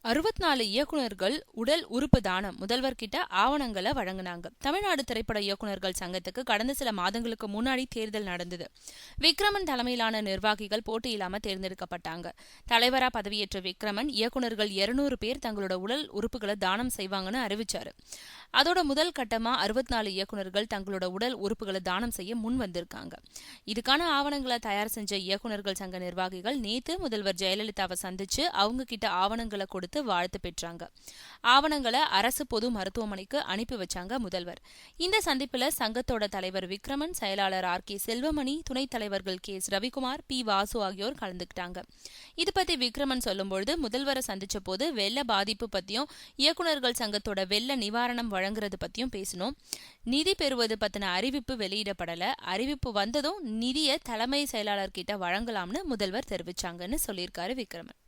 64 இயக்குனர்கள் உடல் உறுப்பு தானம் முதல்வர் கிட்ட ஆவணங்களை வழங்கினாங்க. தமிழ்நாடு திரைப்பட இயக்குனர்கள் சங்கத்துக்கு கடந்த சில மாதங்களுக்கு முன்னாடி தேர்தல் நடந்தது. விக்ரமன் தலைமையிலான நிர்வாகிகள் போட்டியில்லாம தேர்ந்தெடுக்கப்பட்டாங்க. தலைவரா பதவியேற்ற விக்ரமன் இயக்குனர்கள் 200 பேர் தங்களோட உடல் உறுப்புகளை தானம் செய்வாங்கன்னு அறிவிச்சாரு. அதோட முதல் கட்டமா 64 இயக்குனர்கள் தங்களோட உடல் உறுப்புகளை தானம் செய்ய முன் வந்திருக்காங்க. இதுக்கான ஆவணங்களை தயார் செஞ்ச இயக்குனர்கள் சங்க நிர்வாகிகள் நேத்து முதல்வர் ஜெயலலிதாவை சந்திச்சு அவங்க கிட்ட ஆவணங்களை கொடுத்து வாழ்த்து பெற்றாங்க. ஆவணங்களை அரசு பொது மருத்துவமனைக்கு அனுப்பி வச்சாங்க முதல்வர். இந்த சந்திப்புல சங்கத்தோட தலைவர் விக்ரமன், செயலாளர் RK செல்வமணி, துணைத் தலைவர்கள் KS ரவிக்குமார், P வாசு ஆகியோர் கலந்துக்கிட்டாங்க. இது பத்தி விக்ரமன் சொல்லும்பொழுது, முதல்வரை சந்திச்ச போது வெள்ள பாதிப்பு பத்தியும் இயக்குனர்கள் சங்கத்தோட வெள்ள நிவாரணம் வழங்குறது பத்தியும் பேசணும். நிதி பெறுவது பத்தின அறிவிப்பு வெளியிடப்படல. அறிவிப்பு வந்ததும் நிதியை தலைமை செயலாளர் கிட்ட வழங்கலாம்னு முதல்வர் தெரிவிச்சாங்கன்னு சொல்லியிருக்காரு விக்ரமன்.